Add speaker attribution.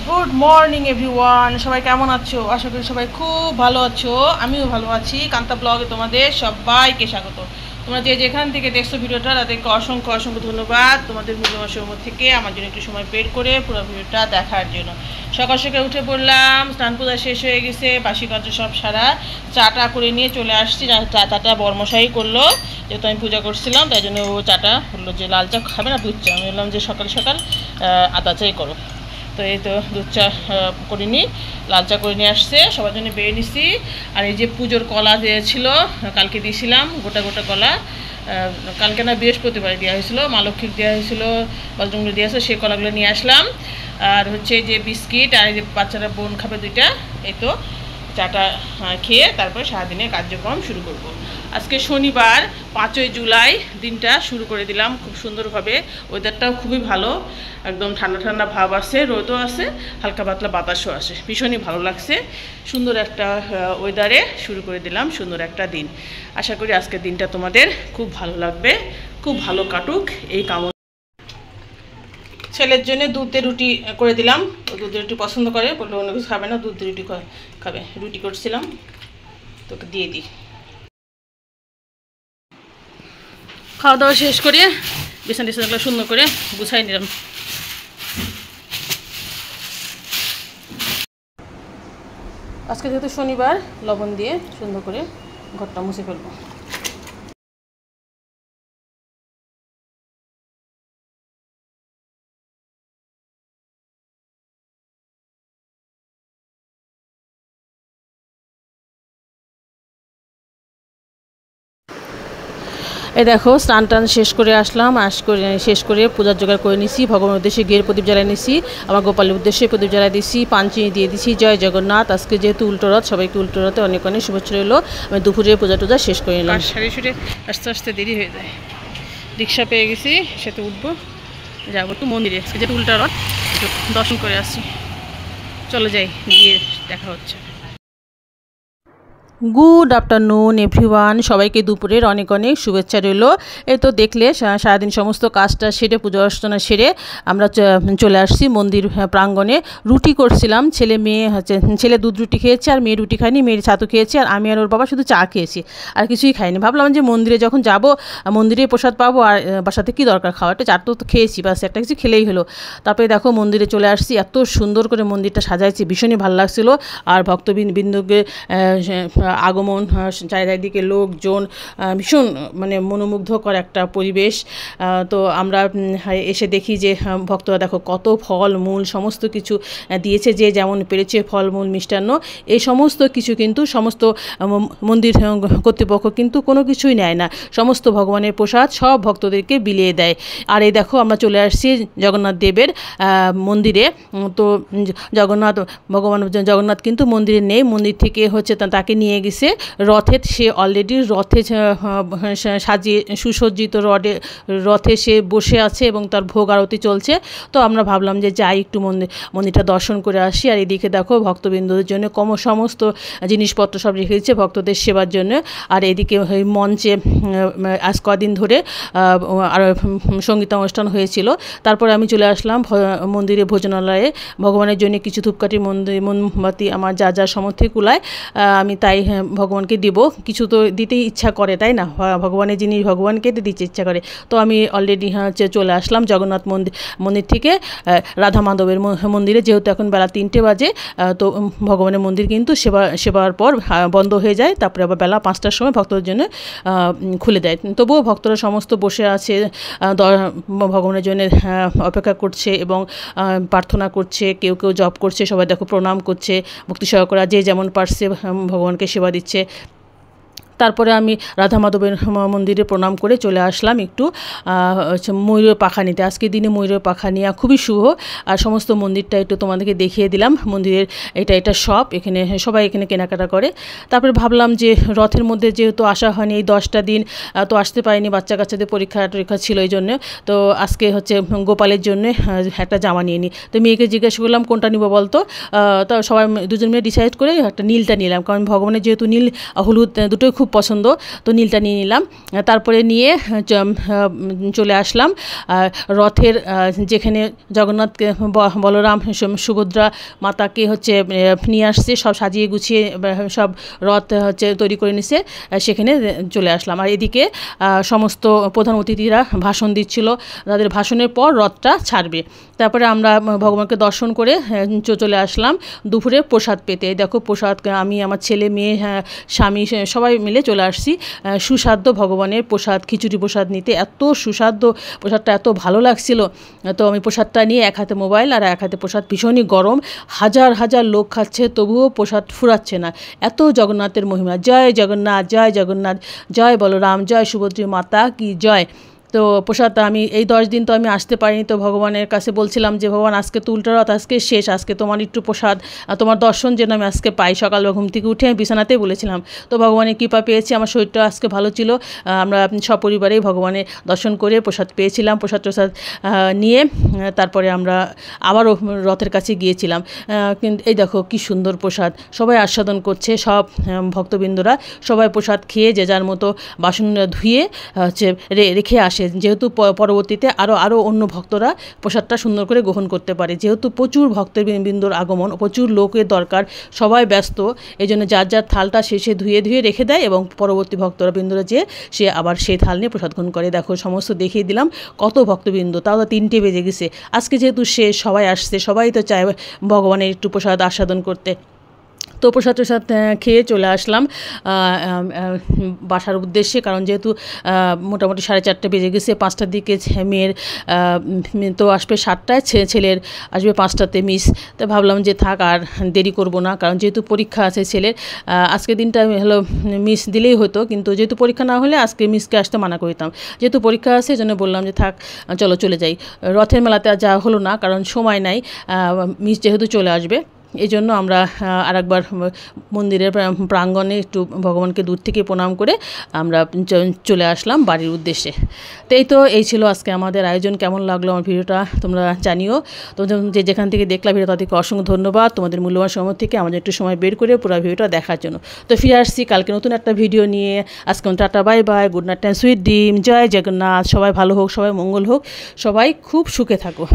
Speaker 1: Good morning everyone, সবাই কেমন আছো? আশা করি সবাই খুব ভালো আছো। আমিও ভালো আছি। কান্তা ব্লগে তোমাদের সবাইকে স্বাগত। তোমরা যে যেখান থেকে দেখছো ভিডিওটা তাদেরকে অসংখ্য অসংখ্য ধন্যবাদ তোমাদের মূল্যবান সময় থেকে আমার জন্য একটু সময় বের করে পুরো ভিডিওটা দেখার জন্য। সকাল সকাল উঠে পড়লাম, স্নান পূজা শেষ হয়ে গেছে, বাসি কাজ সব সারা, চাটা করে নিয়ে চলে আসছি। চাটা বর্মশাই করলো, যেহেতু আমি পূজা করছিলাম তাই জন্য ও চাটা বললো যে লাল চা খাবে না দুধ চা। আমি বললাম যে সকাল সকাল আদা চাই করো। তো এই তো দুধ চা করে নিই, লাল চা করে নিয়ে আসছে, সবার জন্য বেড়ে নিছি। আর এই যে পুজোর কলা ছিল কালকে দিয়েছিলাম, গোটা গোটা কলা, কালকে না বৃহস্পতিবার দেওয়া হয়েছিল, মা লক্ষ্মীর দেওয়া হয়েছিল, বজরঙ্গলি দেওয়া হয়েছিল, সেই কলাগুলো নিয়ে আসলাম। আর হচ্ছে যে বিস্কিট, আর এই যে বাচ্চারা বোন খাবে দুইটা। এই তো চাটা খেয়ে তারপরে সারাদিনের কার্যক্রম শুরু করব। আজকে শনিবার 5ই জুলাই, দিনটা শুরু করে দিলাম খুব সুন্দরভাবে। ওয়েদারটাও খুবই ভালো, একদম ঠান্ডা ঠান্ডা ভাব আছে, রোদও আছে, হালকা পাতলা বাতাসও আসে, ভীষণই ভালো লাগছে। সুন্দর একটা ওয়েদারে শুরু করে দিলাম সুন্দর একটা দিন। আশা করি আজকের দিনটা তোমাদের খুব ভালো লাগবে, খুব ভালো কাটুক এই কামনা। ছেলের জন্য দুধের রুটি করে দিলাম, ও দুধের রুটি পছন্দ করে, বললো অন্য কিছু খাবে না, দুধের রুটি খাবে। রুটি করছিলাম, তোকে দিয়ে দিই। খাওয়া দাওয়া শেষ করে বিছানা টিছানাগুলো সুন্দর করে গুছাই নিলাম। আজকে যেহেতু শনিবার, লবণ দিয়ে সুন্দর করে ঘরটা মুছে ফেলবো। এই দেখো স্নান টান শেষ করে আসলাম, শেষ করে পূজার জোগাড় করে নিছি, ভগবানের উদ্দেশ্যে গিয়ে প্রদীপ জ্বালাই নিছি, আমার গোপালের উদ্দেশ্যে প্রদীপ জ্বালাই দিছি, পাঞ্চিনি দিয়ে দিছি। জয় জগন্নাথ। আজকে যেহেতু উল্টো রথ, সবাইকে উল্টো রথে অনেক অনেক শুভেচ্ছা রইলো। আমি দুপুরে পূজা টুজা শেষ করে নিলাম। সারি সুরে আস্তে আস্তে দেরি হয়ে যায়। রিক্সা পেয়ে গেছি, সেটা উঠবো, যাবো একটু মন্দিরে, যেহেতু উল্টা রথ, একটু দর্শন করে আসছি। চলে যাই, গিয়ে দেখা হচ্ছে। গুড আফটারনুন এভরিওয়ান, সবাইকে দুপুরের অনেক অনেক শুভেচ্ছা রইল। এই তো দেখলে সারাদিন সমস্ত কাজটা সেরে, পুজো অর্চনা সেরে আমরা চলে আসছি মন্দির প্রাঙ্গণে। রুটি করছিলাম, ছেলে মেয়ে হচ্ছে, ছেলে দুধ রুটি খেয়েছে আর মেয়ে রুটি খায়নি, মেয়ের ছাতু খেয়েছে, আর আমি আর ওর বাবা শুধু চা খেয়েছি, আর কিছুই খাইনি। ভাবলাম যে মন্দিরে যখন যাব, মন্দিরে প্রসাদ পাবো, আর বাসাতে কী দরকার খাওয়া, একটা চার তো খেয়েছি, বাস একটা কিছু খেলেই হলো। তারপরে দেখো মন্দিরে চলে আসছি, এত সুন্দর করে মন্দিরটা সাজাইছি, ভীষণই ভালো লাগছিলো। আর ভক্তবৃন্দকে আগমন, চারিদিকে লোকজন, ভীষণ মানে মনোমুগ্ধকর একটা পরিবেশ। তো আমরা এসে দেখি যে ভক্তরা দেখো কত ফল মূল সমস্ত কিছু দিয়েছে, যে যেমন পেরেছে ফলমূল মিষ্টান্ন, এই সমস্ত কিছু কিন্তু সমস্ত মন্দির কর্তৃপক্ষ কিন্তু কোনো কিছুই নেয় না, সমস্ত ভগবানের প্রসাদ সব ভক্তদেরকে বিলিয়ে দেয়। আর এই দেখো আমরা চলে আসছি জগন্নাথ দেবের মন্দিরে। তো জগন্নাথ কিন্তু মন্দিরে নেই, মন্দির থেকে হচ্ছে তাকে নিয়ে গেছে রথে। সে অলরেডি রথে সাজিয়ে সুসজ্জিত রথে সে বসে আছে এবং তার ভোগ আরতি চলছে। তো আমরা ভাবলাম যে যাই একটু মন্দিরটা দর্শন করে আসি। আর এদিকে দেখো ভক্তবৃন্দদের জন্য সমস্ত জিনিসপত্র সব রেখে দিচ্ছে ভক্তদের সেবার জন্য। আর এদিকে মঞ্চে আজ কদিন ধরে আর সঙ্গীতানুষ্ঠান হয়েছিল। তারপরে আমি চলে আসলাম মন্দিরে ভোজনালয়ে, ভগবানের জন্য কিছু ধূপকাঠি মোমবাতি আমার যা যা সামর্থ্যে কুলায় আমি তাই ভগবানকে দেব। কিছু তো দিতেই ইচ্ছা করে, তাই না? ভগবানের জিনিস ভগবানকে দিতে ইচ্ছা করে। তো আমি অলরেডি চলে আসলাম জগন্নাথ মন্দির থেকে রাধা মাধবের মন্দিরে, যেহেতু এখন বেলা 3টে বাজে। তো ভগবানের মন্দির কিন্তু সেবার পর বন্ধ হয়ে যায়, তারপরে আবার বেলা 5টার সময় ভক্তদের জন্য খুলে দেয়। তবুও ভক্তরা সমস্ত বসে আছে, ভগবানের জন্য অপেক্ষা করছে এবং প্রার্থনা করছে, কেউ কেউ জপ করছে, সবাই দেখো প্রণাম করছে, ভক্তি সহকারে যে যেমন পারছে ভগবানকে সেবা দিচ্ছে। তারপরে আমি রাধা মাধবের মন্দিরে প্রণাম করে চলে আসলাম একটু ময়ূরের পাখা নিতে। আজকের দিনে ময়ূরের পাখা নেওয়া খুবই শুভ। আর সমস্ত মন্দিরটা একটু তোমাদেরকে দেখিয়ে দিলাম। মন্দিরের এটা শপ, এখানে সবাই এখানে কেনাকাটা করে। তারপরে ভাবলাম যে রথের মধ্যে যেহেতু আসা হয়নি এই 10টা দিন, তো আসতে পারিনি, বাচ্চা কাচ্চাদের পরীক্ষা ছিল এই জন্য। তো আজকে হচ্ছে গোপালের জন্য একটা জামা নিয়ে নিই। তো মেয়েকে জিজ্ঞাসা করলাম কোনটা নিব বলতো। তো সবাই দুজন মিলে ডিসাইড করে একটা নীলটা নিলাম, কারণ ভগবানের যেহেতু নীল হলুদ দুটোই খুব পছন্দ, তো নীলটা নিয়ে নিলাম। তারপরে নিয়ে চলে আসলাম রথের যেখানে জগন্নাথকে বলরাম সুভদ্রা মাতাকে হচ্ছে নিয়ে আসছে, সব সাজিয়ে গুছিয়ে সব রথ হচ্ছে তৈরি করে নিছে, সেখানে চলে আসলাম। আর এদিকে সমস্ত প্রধান অতিথিরা ভাষণ দিচ্ছিল, তাদের ভাষণের পর রথটা ছাড়বে। তারপরে আমরা ভগবানকে দর্শন করে চলে আসলাম দুপুরে প্রসাদ পেতে। দেখো প্রসাদ, আমি আমার ছেলে মেয়ে স্বামী সবাই মিলে চলে আসছি সুস্বাদ্য ভগবানের প্রসাদ, খিচুড়ি প্রসাদ নিতে। এত সুস্বাদ্য প্রসাদটা, এত ভালো লাগছিল। তো আমি প্রসাদটা নিয়ে এক হাতে মোবাইল আর এক হাতে প্রসাদ, ভীষণই গরম, হাজার হাজার লোক খাচ্ছে তবুও প্রসাদ ফুরাচ্ছে না। এত জগন্নাথের মহিমা। জয় জগন্নাথ, জয় জগন্নাথ, জয় বলরাম, জয় সুভদ্রী মাতা কি জয়। তো প্রসাদ আমি এই 10 দিন তো আমি আসতে পারিনি, তো ভগবানের কাছে বলছিলাম যে ভগবান আজকে তো উল্টো রথ, আজকে শেষ, আজকে তোমার একটু প্রসাদ, তোমার দর্শন যেন আমি আজকে পাই। সকাল ঘুম থেকে উঠে আমি বিছানাতেই বলেছিলাম, তো ভগবানের কৃপা পেয়েছি, আমার শরীরটা আজকে ভালো ছিল। আমরা সপরিবারেই ভগবানের দর্শন করে প্রসাদ পেয়েছিলাম। প্রসাদ নিয়ে তারপরে আমরা আবারও রথের কাছে গিয়েছিলাম। কিন্তু এই দেখো কি সুন্দর প্রসাদ, সবাই আস্বাদন করছে, সব ভক্তবৃন্দরা সবাই প্রসাদ খেয়ে যে যার মতো বাসন ধুয়ে হচ্ছে রেখে আসে, যেহেতু পরবর্তীতে আরও অন্য ভক্তরা প্রসাদটা সুন্দর করে গ্রহণ করতে পারে। যেহেতু প্রচুর ভক্তবৃন্দর আগমন, প্রচুর লোকের দরকার, সবাই ব্যস্ত, এই জন্য যার যার থালটা শেষে ধুয়ে রেখে দেয় এবং পরবর্তী ভক্তবৃন্দরা যে সে আবার সেই থাল নিয়ে প্রসাদ গ্রহণ করে। দেখো সমস্ত দেখিয়ে দিলাম কত ভক্তবৃন্দ, তাও তো 3টে বেজে গেছে। আজকে যেহেতু শেষ, সবাই আসছে, সবাই তো চায় ভগবানের একটু প্রসাদ আস্বাদন করতে। তো প্রসাদ খেয়ে চলে আসলাম বাসার উদ্দেশ্যে, কারণ যেহেতু মোটামুটি 4:30 বেজে গেছে। 5টার দিকে মেয়ের তো আসবে 7টায়, ছেলের আসবে 5টাতে মিস। তো ভাবলাম যে থাক আর দেরি করব না, কারণ যেহেতু পরীক্ষা আছে ছেলের। আজকে দিনটা হলো মিস দিলেই হতো, কিন্তু যেহেতু পরীক্ষা না হলে আজকে মিসকে আসতে মানা করতাম। যেহেতু পরীক্ষা আছে জন্য বললাম যে থাক চলো চলে যাই। রথের মেলাতে আর যাওয়া হলো না, কারণ সময় নাই, মিস যেহেতু চলে আসবে। এই জন্য আমরা আরেকবার মন্দিরের প্রাঙ্গণে একটু ভগবানকে দূর থেকে প্রণাম করে আমরা চলে আসলাম বাড়ির উদ্দেশ্যে। তো এই ছিল আজকে আমাদের আয়োজন। কেমন লাগলো আমার ভিডিওটা তোমরা জানিও। তো যেখান থেকে দেখলা ভিডিও তাদেরকে অসংখ্য ধন্যবাদ, তোমাদের মূল্যবান সময় থেকে আমাদের একটু সময় বের করে পুরো ভিডিওটা দেখার জন্য। তো ফিরে আসছি কালকে নতুন একটা ভিডিও নিয়ে। আজকে tata, bye bye, good night and sweet dream, জয় জগন্নাথ। সবাই ভালো হোক, সবাই মঙ্গল হোক, সবাই খুব সুখে থাকো।